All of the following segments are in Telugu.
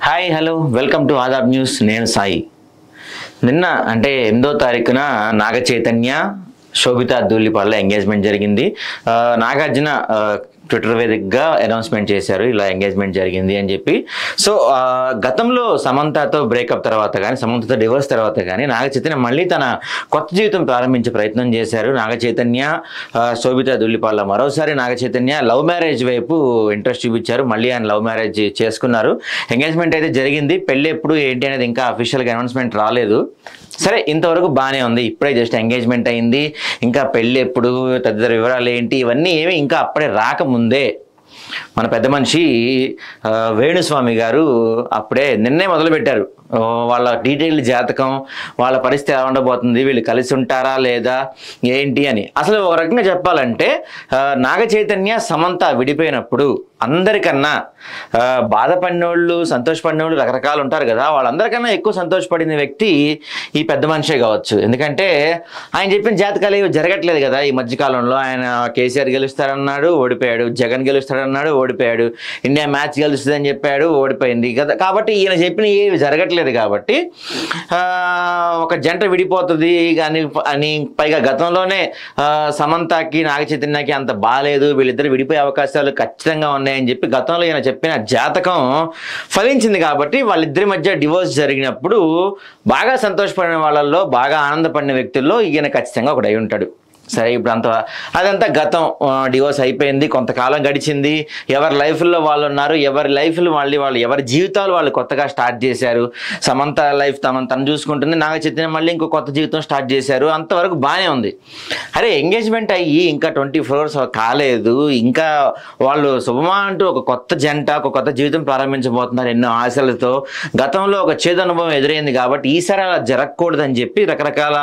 Hi hello welcome to Adaab news. నేను సాయి. నిన్న అంటే 8వ తారీఖున నాగ చైతన్య శోభితా ధూళిపాల ఎంగేజ్మెంట్ జరిగింది. నాగార్జున ట్విట్టర్ వేదికగా అనౌన్స్మెంట్ చేశారు, ఇలా ఎంగేజ్మెంట్ జరిగింది అని చెప్పి. సో గతంలో సమంతతో బ్రేకప్ తర్వాత కానీ, సమంతతో డివోర్స్ తర్వాత కానీ నాగ చైతన్య మళ్ళీ తన కొత్త జీవితం ప్రారంభించే ప్రయత్నం చేశారు. నాగ చైతన్య శోభితా ధూళిపాల మరోసారి నాగ చైతన్య లవ్ మ్యారేజ్ వైపు ఇంట్రెస్ట్ చూపించారు. మళ్ళీ ఆయన లవ్ మ్యారేజ్ చేసుకున్నారు. ఎంగేజ్మెంట్ అయితే జరిగింది. పెళ్ళి ఎప్పుడు ఏంటి అనేది ఇంకా అఫీషియల్గా అనౌన్స్మెంట్ రాలేదు. సరే, ఇంతవరకు బాగానే ఉంది. ఇప్పుడే జస్ట్ ఎంగేజ్మెంట్ అయింది, ఇంకా పెళ్ళి ఎప్పుడు, తదితర వివరాలు ఏంటి, ఇవన్నీ ఏమి ఇంకా అప్పుడే రాకముందే మన పెద్ద మనిషి వేణుస్వామి గారు అప్పుడే నిన్నే మొదలుపెట్టారు వాళ్ళ డీటెయిల్డ్ జాతకం, వాళ్ళ పరిస్థితి ఎలా ఉండబోతుంది, వీళ్ళు కలిసి ఉంటారా లేదా ఏంటి అని. అసలు ఒక రకంగా చెప్పాలంటే నాగ చైతన్య సమంత విడిపోయినప్పుడు అందరికన్నా బాధపడినోళ్ళు, సంతోషపడినోళ్ళు రకరకాలు ఉంటారు కదా, వాళ్ళందరికన్నా ఎక్కువ సంతోషపడిన వ్యక్తి ఈ పెద్ద మనిషే కావచ్చు. ఎందుకంటే ఆయన చెప్పిన జాతకాలు ఏవి జరగట్లేదు కదా ఈ మధ్యకాలంలో. ఆయన కేసీఆర్ గెలుస్తారన్నాడు, ఓడిపోయాడు. జగన్ గెలుస్తాడన్నాడు, ఓడిపోయాడు. ఇండియా మ్యాచ్ గెలుస్తుందని చెప్పాడు, ఓడిపోయింది కదా. కాబట్టి ఈయన చెప్పిన ఏవి జరగట్లేదు కాబట్టి ఒక జంట విడిపోతుంది అని పైగా గతంలోనే సమంతకి నాగ చైతన్యకి అంత బాగాలేదు, వీళ్ళిద్దరు విడిపోయే అవకాశాలు ఖచ్చితంగా ఉన్నాయని చెప్పి గతంలో ఈయన చెప్పిన జాతకం ఫలించింది. కాబట్టి వాళ్ళిద్దరి మధ్య డివోర్స్ జరిగినప్పుడు బాగా సంతోషపడిన వాళ్ళల్లో, బాగా ఆనందపడిన వ్యక్తుల్లో ఈయన ఖచ్చితంగా ఒకడై ఉంటాడు. సరే, ఇప్పుడు అదంతా గతం. డివోర్స్ అయిపోయింది, కొంతకాలం గడిచింది. ఎవరి లైఫ్లో వాళ్ళు ఉన్నారు, ఎవరి లైఫ్లో వాళ్ళు ఎవరి జీవితాలు వాళ్ళు కొత్తగా స్టార్ట్ చేశారు. సమంత లైఫ్ తను చూసుకుంటుంది, నాగ చైతన్య మళ్ళీ ఇంకో కొత్త జీవితం స్టార్ట్ చేశారు. అంతవరకు బాగానే ఉంది. అరే, ఎంగేజ్మెంట్ అయ్యి ఇంకా 24 hours కాలేదు, ఇంకా వాళ్ళు శుభమా అంటూ ఒక కొత్త జంట, ఒక కొత్త జీవితం ప్రారంభించబోతున్నారు ఎన్నో ఆశలతో. గతంలో ఒక చేదు అనుభవం ఎదురైంది కాబట్టి ఈసారి అలా జరగకూడదని చెప్పి రకరకాల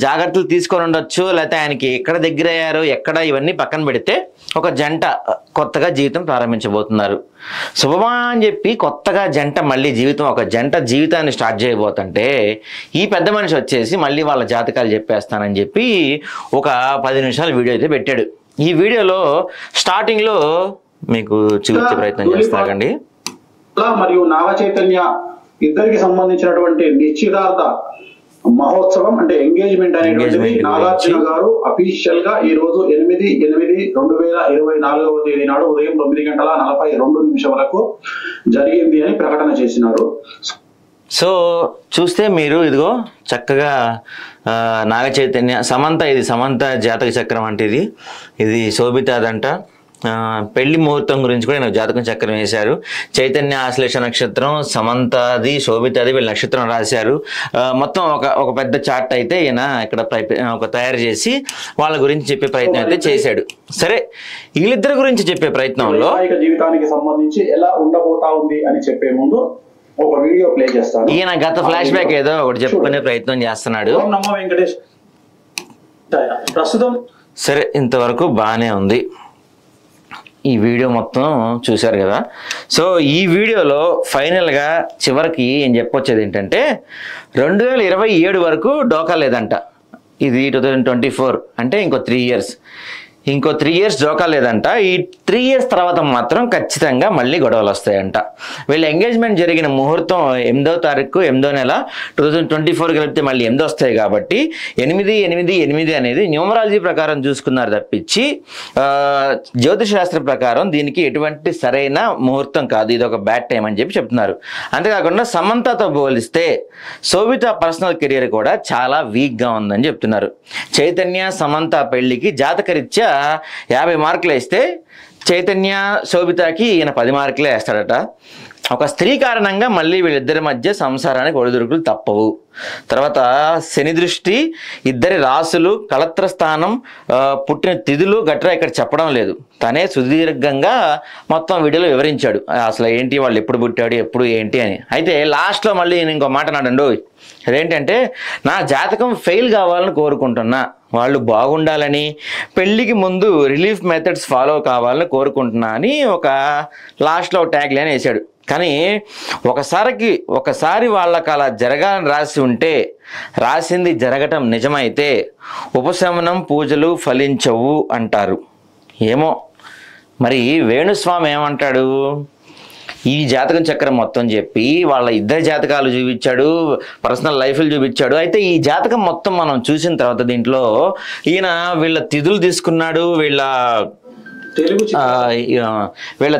జాగ్రత్తలు తీసుకొని ఉండొచ్చు. లేకపోతే ఆయనకి ఎక్కడ దగ్గర అయ్యారో ఎక్కడ, ఇవన్నీ పక్కన పెడితే ఒక జంట కొత్తగా జీవితం ప్రారంభించబోతున్నారు. శుభమా అని చెప్పి కొత్తగా జంట మళ్ళీ ఒక జంట జీవితాన్ని స్టార్ట్ చేయబోతుంటే ఈ పెద్ద మనిషి వచ్చేసి మళ్ళీ వాళ్ళ జాతకాలు చెప్పేస్తానని చెప్పి ఒక 10 నిమిషాల వీడియో అయితే పెట్టాడు. ఈ వీడియోలో స్టార్టింగ్లో మీకు చూపించే ప్రయత్నం చేస్తాగండి. మరియు నాగ చైతన్య ఇద్దరికి సంబంధించినటువంటి నిశ్చితార్థ మహోత్సవం అంటే ఎంగేజ్మెంట్ అనేటువంటిది నాగార్జున గారు అఫీషియల్ గా ఈ రోజు 8/8/2024 తేదీ నాడు ఉదయం 9:42 జరిగింది అని ప్రకటన చేసినారు. సో చూస్తే మీరు ఇదిగో చక్కగా నాగ చైతన్య ఇది సమంత జాతక చక్రం అంటే ఇది శోభితాదంట. పెళ్లి ముహూర్తం గురించి కూడా నేను జాతకం చక్రం వేశారు. చైతన్య ఆశ్లేష నక్షత్రం, సమంతది, శోభితది, వీళ్ళ నక్షత్రం రాశారు. మొత్తం ఒక పెద్ద చార్ట్ అయితే ఈయన ఇక్కడ తయారు చేసి వాళ్ళ గురించి చెప్పే ప్రయత్నం అయితే చేశాడు. సరే, వీళ్ళిద్దరి గురించి చెప్పే ప్రయత్నంలో జీవితానికి సంబంధించి ఎలా ఉండబోతా ఉంది అని చెప్పే ముందు ఒక వీడియో ప్లే చేస్తాను. ఈయన గత ఫ్లాష్ బ్యాక్ ఏదో ఒకటి చెప్పుకునే ప్రయత్నం చేస్తున్నాడు. ప్రస్తుతం సరే, ఇంతవరకు బాగానే ఉంది. ఈ వీడియో మొత్తం చూశారు కదా. సో ఈ వీడియోలో ఫైనల్గా చివరికి ఏం చెప్పొచ్చేది ఏంటంటే 2027 వరకు డోకా లేదంట. ఇది 2024 అంటే ఇంకో 3 years. ఇంకో 3 years జోకా లేదంట. ఈ 3 years తర్వాత మాత్రం ఖచ్చితంగా మళ్ళీ గొడవలు వస్తాయంట. వీళ్ళ ఎంగేజ్మెంట్ జరిగిన ముహూర్తం 8వ తారీఖు 8వ నెల 2024 కలిపితే మళ్ళీ 8 వస్తాయి కాబట్టి 8/8/8 అనేది న్యూమరాలజీ ప్రకారం చూసుకున్నారు తప్పించి జ్యోతిష శాస్త్రం ప్రకారం దీనికి ఎటువంటి సరైన ముహూర్తం కాదు. ఇది ఒక బ్యాడ్ టైం అని చెప్పి చెప్తున్నారు. అంతేకాకుండా సమంతతో పోలిస్తే శోభిత పర్సనల్ కెరియర్ కూడా చాలా వీక్గా ఉందని చెప్తున్నారు. చైతన్య సమంత పెళ్లికి జాతకరీత్యా 50 మార్కులు వేస్తే చైతన్య శోభితకి ఈయన 10 మార్కులే వేస్తాడట. ఒక స్త్రీ కారణంగా మళ్ళీ వీళ్ళిద్దరి మధ్య సంసారానికి ఒడిదుడుకులు తప్పవు. తర్వాత శని దృష్టి, ఇద్దరి రాసులు, కళత్ర స్థానం, పుట్టిన తిథులు గట్రా ఇక్కడ చెప్పడం లేదు. తనే సుదీర్ఘంగా మొత్తం వీడియోలో వివరించాడు అసలు ఏంటి, వాళ్ళు ఎప్పుడు పుట్టాడు, ఎప్పుడు ఏంటి అని. అయితే లాస్ట్లో మళ్ళీ నేను ఇంకో మాట అన్నాడండు. అదేంటంటే, నా జాతకం ఫెయిల్ కావాలని కోరుకుంటున్నా, వాళ్ళు బాగుండాలని, పెళ్ళికి ముందు రిలీఫ్ మెథడ్స్ ఫాలో కావాలని కోరుకుంటున్నా అని ఒక లాస్ట్లో ట్యాగ్ లైన్ వేశాడు. కానీ ఒకసారి వాళ్ళకి అలా జరగాలని రాసి ఉంటే, రాసింది జరగటం నిజమైతే ఉపశమనం పూజలు ఫలించవు అంటారు. ఏమో మరి వేణుస్వామి ఏమంటాడు? ఈ జాతకం చక్రం మొత్తం చెప్పి వాళ్ళ ఇద్దరి జాతకాలు చూపించాడు, పర్సనల్ లైఫ్లు చూపించాడు. అయితే ఈ జాతకం మొత్తం మనం చూసిన తర్వాత దీంట్లో ఈయన వీళ్ళ తిథులు తీసుకున్నాడు, వీళ్ళ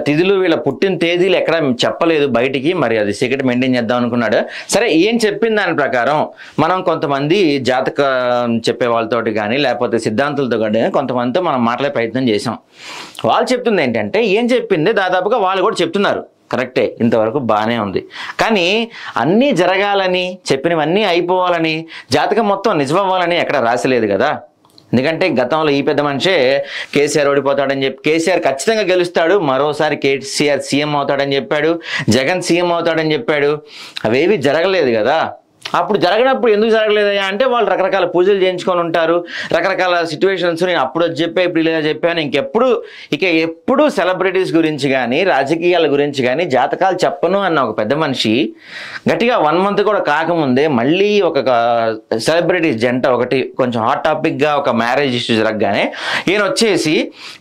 తిథులు, వీళ్ళ పుట్టిన తేదీలు ఎక్కడ చెప్పలేదు బయటికి. మరి అది సీక్రెట్ మెయింటైన్ చేద్దాం అనుకున్నాడు. సరే, ఏం చెప్పిన దాని ప్రకారం మనం కొంతమంది జాతకం చెప్పే వాళ్ళతోటి కానీ లేకపోతే సిద్ధాంతులతో కానీ కొంతమందితో మనం మాట్లాడే ప్రయత్నం చేసాం. వాళ్ళు చెప్తుంది ఏంటంటే, ఏం చెప్పింది దాదాపుగా వాళ్ళు కూడా చెప్తున్నారు కరెక్టే, ఇంతవరకు బాగానే ఉంది. కానీ అన్నీ జరగాలని, చెప్పినవన్నీ అయిపోవాలని, జాతకం మొత్తం నిజమవ్వాలని ఎక్కడ రాసలేదు కదా. ఎందుకంటే గతంలో ఈ పెద్ద మనిషే కేసీఆర్ ఓడిపోతాడని చెప్పి, కేసీఆర్ ఖచ్చితంగా గెలుస్తాడు, మరోసారి కేసీఆర్ సీఎం అవుతాడని చెప్పాడు, జగన్ సీఎం అవుతాడని చెప్పాడు. అవేవి జరగలేదు కదా. అప్పుడు జరగనప్పుడు ఎందుకు జరగలేదయ్యా అంటే, వాళ్ళు రకరకాల పూజలు చేయించుకొని ఉంటారు, రకరకాల సిచ్యువేషన్స్. నేను అప్పుడు చెప్పా, ఇప్పుడు ఇలా చెప్పాను, ఎప్పుడు సెలబ్రిటీస్ గురించి కానీ రాజకీయాల గురించి కానీ జాతకాలు చెప్పను అన్న ఒక పెద్ద మనిషి గట్టిగా 1 month కూడా కాకముందే మళ్ళీ ఒక సెలబ్రిటీస్ జంట ఒకటి కొంచెం హాట్ టాపిక్గా ఒక మ్యారేజ్ ఇష్యూ జరగగానే ఈయన వచ్చేసి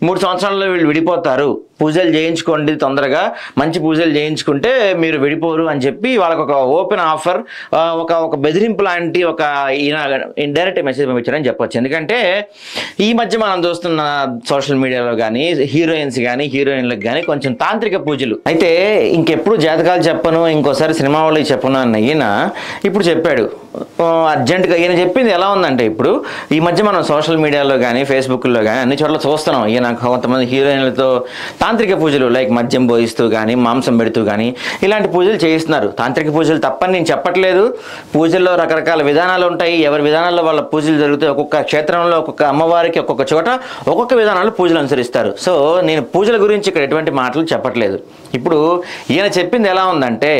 3 సంవత్సరాల్లో వీళ్ళు విడిపోతారు, పూజలు చేయించుకోండి, తొందరగా మంచి పూజలు చేయించుకుంటే మీరు విడిపోరు అని చెప్పి వాళ్ళకు ఒక ఓపెన్ ఆఫర్, ఒక బెదిరింపు లాంటి ఒక ఈయన ఇండైరెక్ట్ మెసేజ్ పంపించారని చెప్పొచ్చు. ఎందుకంటే ఈ మధ్య మనం చూస్తున్న సోషల్ మీడియాలో కానీ హీరోయిన్స్ కానీ హీరోయిన్లకు కానీ కొంచెం తాంత్రిక పూజలు. అయితే ఇంకెప్పుడు జాతకాలు చెప్పను, ఇంకోసారి సినిమా వాళ్ళకి చెప్పను అన్న ఈయన ఇప్పుడు చెప్పాడు అర్జెంటుగా. ఈయన చెప్పింది ఎలా ఉందంటే, ఇప్పుడు ఈ మధ్య మనం సోషల్ మీడియాలో కానీ ఫేస్బుక్లో కానీ అన్ని చోట్ల చూస్తున్నాం, ఈయన కొంతమంది హీరోయిన్లతో తాంత్రిక పూజలు లైక్ మద్యం పోయిస్తూ కానీ మాంసం పెడుతూ కానీ ఇలాంటి పూజలు చేయిస్తున్నారు. తాంత్రిక పూజలు తప్పని నేను చెప్పట్లేదు, పూజల్లో రకరకాల విధానాలు ఉంటాయి, ఎవరి విధానాల్లో వాళ్ళ పూజలు జరుగుతాయి. ఒక్కొక్క క్షేత్రంలో ఒక్కొక్క అమ్మవారికి ఒక్కొక్క చోట ఒక్కొక్క విధానాలు పూజలు అనుసరిస్తారు. సో నేను పూజల గురించి ఇక్కడ ఎటువంటి మాటలు చెప్పట్లేదు. ఇప్పుడు ఈయన చెప్పింది ఎలా ఉందంటే,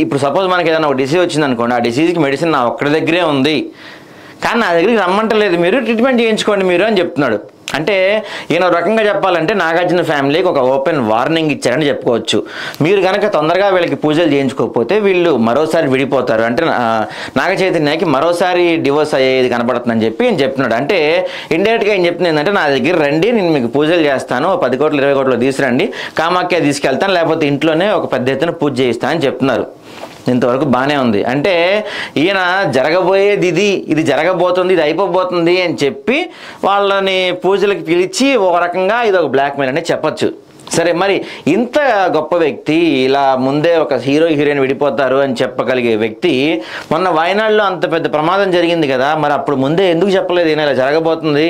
ఇప్పుడు సపోజ్ మనకి ఏదైనా ఒక డిసీజ్ వచ్చింది అనుకోండి, ఆ డిసీజ్కి మెడిసిన్ నా ఒక్కడి దగ్గరే ఉంది, కానీ నా దగ్గరికి రమ్మంటలేదు, మీరు ట్రీట్మెంట్ చేయించుకోండి మీరు అని చెప్తున్నాడు. అంటే ఈయన రకంగా చెప్పాలంటే నాగార్జున ఫ్యామిలీకి ఒక ఓపెన్ వార్నింగ్ ఇచ్చారని చెప్పుకోవచ్చు. మీరు కనుక తొందరగా వీళ్ళకి పూజలు చేయించుకోకపోతే వీళ్ళు మరోసారి విడిపోతారు, అంటే నాగ చైతన్యకి మరోసారి డివోర్స్ అయ్యేది కనబడుతుందని చెప్పి ఈయన చెప్తున్నాడు. అంటే ఇండైరెక్ట్గా ఏం చెప్తుంది ఏంటంటే, నా దగ్గర రండి, నేను మీకు పూజలు చేస్తాను, 10 కోట్లు 20 కోట్లు తీసుకురండి, కామాఖ్య తీసుకెళ్తాను, లేకపోతే ఇంట్లోనే ఒక పెద్ద ఎత్తున పూజ చేయిస్తానని చెప్తున్నారు. ఇంతవరకు బాగానే ఉంది. అంటే ఈయన జరగబోయేది ఇది జరగబోతుంది, ఇది అయిపోబోతుంది అని చెప్పి వాళ్ళని పూజలకు పిలిచి ఒక రకంగా ఇది ఒక బ్లాక్మెయిల్ అని చెప్పచ్చు. సరే, మరి ఇంత గొప్ప వ్యక్తి ఇలా ముందే ఒక హీరోయిన్ విడిపోతారు అని చెప్పగలిగే వ్యక్తి మొన్న వయనాడులో అంత పెద్ద ప్రమాదం జరిగింది కదా, మరి అప్పుడు ముందే ఎందుకు చెప్పలేదు? ఈయన ఇలా జరగబోతుంది,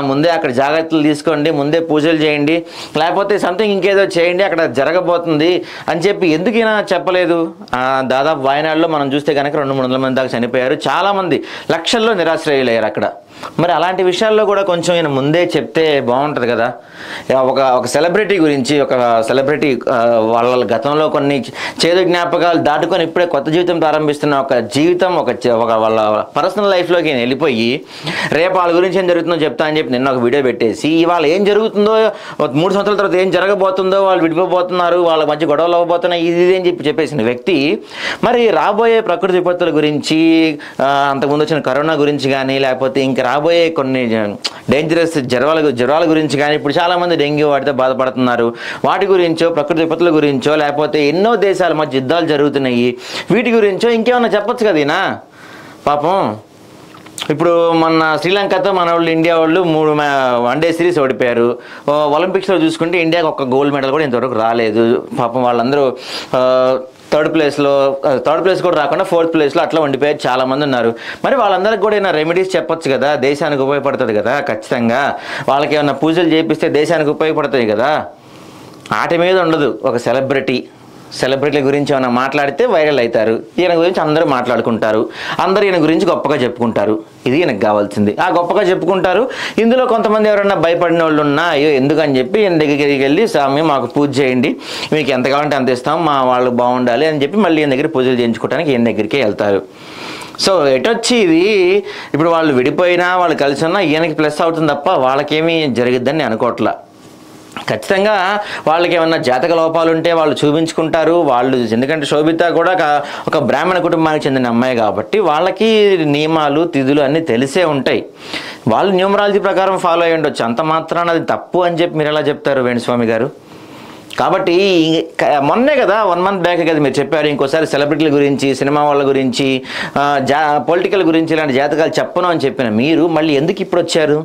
ముందే అక్కడ జాగ్రత్తలు తీసుకోండి, ముందే పూజలు చేయండి, లేకపోతే సంథింగ్ ఇంకేదో చేయండి, అక్కడ జరగబోతుంది అని చెప్పి ఎందుకు ఈయన చెప్పలేదు? దాదాపు వయనాడులో మనం చూస్తే కనుక 200-300 మంది దాకా చనిపోయారు, చాలామంది లక్షల్లో నిరాశ్రయులయ్యారు అక్కడ. మరి అలాంటి విషయాల్లో కూడా కొంచెం ఈయన ముందే చెప్తే బాగుంటుంది కదా. ఒక సెలబ్రిటీ గురించి, ఒక సెలబ్రిటీ వాళ్ళ గతంలో కొన్ని చేదు జ్ఞాపకాలు దాటుకొని ఇప్పుడే కొత్త జీవితం ప్రారంభిస్తున్న ఒక జీవితం, ఒక వాళ్ళ పర్సనల్ లైఫ్లోకి వెళ్ళిపోయి రేపు వాళ్ళ గురించి ఏం జరుగుతుందో చెప్తా అని చెప్పి నిన్న ఒక వీడియో పెట్టేసి ఇవాళ ఏం జరుగుతుందో, 3 సంవత్సరాల తర్వాత ఏం జరగబోతుందో, వాళ్ళు విడిపోబోతున్నారు, వాళ్ళ మధ్య గొడవలు అవ్వబోతున్నాయి, ఇది అని చెప్పేసిన వ్యక్తి మరి రాబోయే ప్రకృతి విపత్తుల గురించి, అంతకుముందు వచ్చిన కరోనా గురించి కానీ లేకపోతే ఇంకా రాబోయే కొన్ని డేంజరస్ జ్వరాల గురించి కానీ, ఇప్పుడు చాలామంది డెంగ్యూ వాటితో బాధపడుతున్నారు, వాటి గురించో ప్రకృతి విపత్తుల గురించో లేకపోతే ఎన్నో దేశాల మధ్య యుద్ధాలు జరుగుతున్నాయి, వీటి గురించో ఇంకేమన్నా చెప్పొచ్చు కదా ఈయన. పాపం ఇప్పుడు మొన్న శ్రీలంకతో మన వాళ్ళు ఇండియా వాళ్ళు 3 వన్డే సిరీస్ ఓడిపోయారు. ఒలింపిక్స్లో చూసుకుంటే ఇండియాకి ఒక్క గోల్డ్ మెడల్ కూడా ఇంతవరకు రాలేదు. పాపం వాళ్ళందరూ థర్డ్ ప్లేస్ కూడా రాకుండా 4th ప్లేస్లో అట్లా ఉండిపోయారు, చాలామంది ఉన్నారు. మరి వాళ్ళందరికీ కూడా ఏమైనా రెమెడీస్ చెప్పొచ్చు కదా, దేశానికి ఉపయోగపడుతుంది కదా. ఖచ్చితంగా వాళ్ళకి ఏమైనా పూజలు చేపిస్తే దేశానికి ఉపయోగపడుతుంది కదా. ఆట మీద ఉండదు. ఒక సెలబ్రిటీల గురించి ఏమైనా మాట్లాడితే వైరల్ అవుతారు, ఈయన గురించి అందరూ మాట్లాడుకుంటారు, అందరూ ఈయన గురించి గొప్పగా చెప్పుకుంటారు. ఇది ఈయనకు కావాల్సింది. ఆ గొప్పగా చెప్పుకుంటారు. ఇందులో కొంతమంది ఎవరైనా భయపడిన వాళ్ళు ఉన్నా అయ్యో ఎందుకని చెప్పి ఈయన దగ్గరికి వెళ్ళి, స్వామి మాకు పూజ చేయండి, మీకు ఎంత కావాలంటే అంత ఇస్తాం, మా వాళ్ళు బాగుండాలి అని చెప్పి మళ్ళీ ఈయన దగ్గర పూజలు చేయించుకోవడానికి ఈయన దగ్గరికే వెళ్తారు. సో ఎటొచ్చి ఇది ఇప్పుడు వాళ్ళు విడిపోయినా వాళ్ళు కలిసి ఉన్నా ఈయనకి ప్లస్ అవుతుంది తప్ప వాళ్ళకేమీ జరిగిద్దని అనుకోవట్లా. ఖచ్చితంగా వాళ్ళకి ఏమన్నా జాతక లోపాలు ఉంటే వాళ్ళు చూపించుకుంటారు. వాళ్ళు ఎందుకంటే శోభిత కూడా ఒక బ్రాహ్మణ కుటుంబానికి చెందిన అమ్మాయి కాబట్టి వాళ్ళకి నియమాలు తిథులు అన్నీ తెలిసే ఉంటాయి. వాళ్ళు న్యూమరాలజీ ప్రకారం ఫాలో అయ్యి ఉండొచ్చు, అంత మాత్రాన అది తప్పు అని చెప్పి మీరు ఎలా చెప్తారు వేణుస్వామి గారు? కాబట్టి మొన్నే కదా 1 month బ్యాక్ కదా మీరు చెప్పారు ఇంకోసారి సెలబ్రిటీల గురించి సినిమా వాళ్ళ గురించి పొలిటికల్ గురించి ఇలాంటి జాతకాలు చెప్పను అని చెప్పిన మీరు మళ్ళీ ఎందుకు ఇప్పుడు వచ్చారు?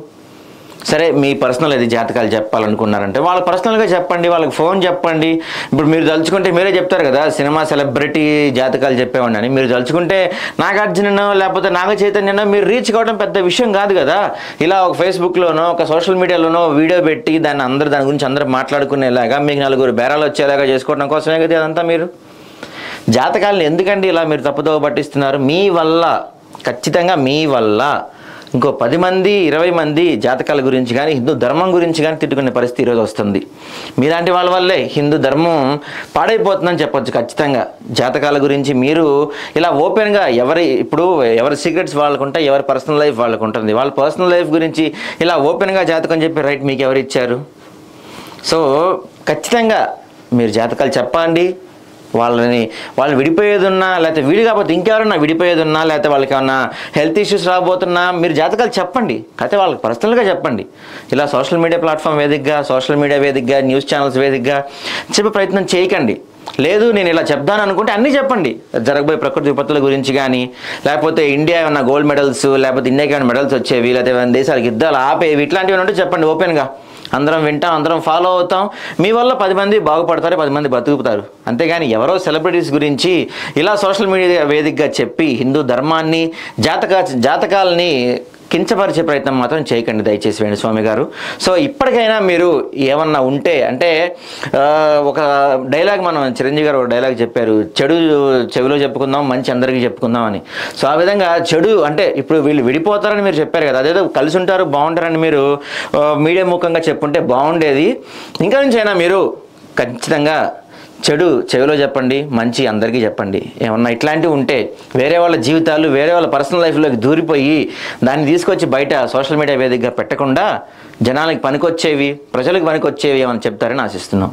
సరే మీ పర్సనల్ అది జాతకాలు చెప్పాలనుకున్నారంటే వాళ్ళ పర్సనల్గా చెప్పండి, వాళ్ళకి ఫోన్ చెప్పండి. ఇప్పుడు మీరు తలుచుకుంటే మీరే చెప్తారు కదా సినిమా సెలబ్రిటీ జాతకాలు చెప్పేవాడిని అని. మీరు తలుచుకుంటే నాగార్జుననో లేకపోతే నాగ చైతన్యనో మీరు రీచ్ కావడం పెద్ద విషయం కాదు కదా. ఇలా ఒక ఫేస్బుక్లోనో ఒక సోషల్ మీడియాలోనో వీడియో పెట్టి దాని గురించి అందరూ మాట్లాడుకునేలాగా మీకు 4 బేరాలు వచ్చేలాగా చేసుకోవడం కోసమే కదా అదంతా. మీరు జాతకాలను ఎందుకండి ఇలా మీరు తప్పుదోవ పట్టిస్తున్నారు? మీ వల్ల ఖచ్చితంగా మీ వల్ల ఇంకో 10 మంది 20 మంది జాతకాల గురించి కానీ హిందూ ధర్మం గురించి కానీ తిట్టుకునే పరిస్థితి ఈరోజు వస్తుంది. మీలాంటి వాళ్ళ వల్లే హిందూ ధర్మం పాడైపోతుందని చెప్పొచ్చు ఖచ్చితంగా. జాతకాల గురించి మీరు ఇలా ఓపెన్గా ఎవరి సీక్రెట్స్ వాళ్ళకు ఉంటాయి, ఎవరి పర్సనల్ లైఫ్ వాళ్ళకు ఉంటుంది. వాళ్ళ పర్సనల్ లైఫ్ గురించి ఇలా ఓపెన్గా జాతకం చెప్పి రైట్ మీకు ఎవరు ఇచ్చారు? సో ఖచ్చితంగా మీరు జాతకాలు చెప్పండి. వాళ్ళు విడిపోయేది ఉన్నా లేకపోతే వీడి కాకపోతే ఇంకెవరన్నా విడిపోయేది ఉన్నా లేకపోతే వాళ్ళకి ఏమన్నా హెల్త్ ఇష్యూస్ రాబోతున్నా మీరు జాతకాలు చెప్పండి. అయితే వాళ్ళకి పర్సనల్గా చెప్పండి. ఇలా సోషల్ మీడియా ప్లాట్ఫామ్ వేదికగా న్యూస్ ఛానల్స్ వేదికగా చెప్పే ప్రయత్నం చేయకండి. లేదు నేను ఇలా చెప్దాను అనుకుంటే అన్నీ చెప్పండి. జరగబోయే ప్రకృతి విపత్తుల గురించి కానీ లేకపోతే ఇండియా ఏమన్నా గోల్డ్ మెడల్స్ లేకపోతే ఇండియాకి ఏమైనా మెడల్స్ వచ్చేవి లేకపోతే ఏమైనా దేశాలకు యుద్ధాలు ఆపేవి ఇట్లాంటివి ఉంటే చెప్పండి ఓపెన్గా. అందరం వింటాం, అందరం ఫాలో అవుతాం. మీ వల్ల 10 మంది బాగుపడతారు, 10 మంది బతుకుతారు. అంతేగాని ఎవరో సెలబ్రిటీస్ గురించి ఇలా సోషల్ మీడియా వేదికగా చెప్పి హిందూ ధర్మాన్ని జాతకాలని కించపరిచే ప్రయత్నం మాత్రం చేయకండి దయచేసి వేణుస్వామి గారు. సో ఇప్పటికైనా మీరు ఏమన్నా ఉంటే అంటే ఒక డైలాగ్ మనం చిరంజీవి గారు ఒక డైలాగ్ చెప్పారు, చెడు చెవిలో చెప్పుకుందాం మంచి అందరికీ చెప్పుకుందాం అని. సో ఆ విధంగా చెడు అంటే ఇప్పుడు వీళ్ళు విడిపోతారని మీరు చెప్పారు కదా, అదేదో కలిసి ఉంటారు బాగుంటారని మీరు మీడియా ముఖంగా చెప్పుంటే బాగుండేది. ఇంకా నుంచి అయినా మీరు ఖచ్చితంగా చెడు చెవిలో చెప్పండి, మంచి అందరికీ చెప్పండి. ఏమన్నా ఇట్లాంటివి ఉంటే వేరే వాళ్ళ జీవితాలు వేరే వాళ్ళ పర్సనల్ లైఫ్లోకి దూరిపోయి దాన్ని తీసుకొచ్చి బయట సోషల్ మీడియా వేదికగా పెట్టకుండా జనాలకి పనికొచ్చేవి ప్రజలకు పనికొచ్చేవి ఏమని చెప్తారని ఆశిస్తున్నాం.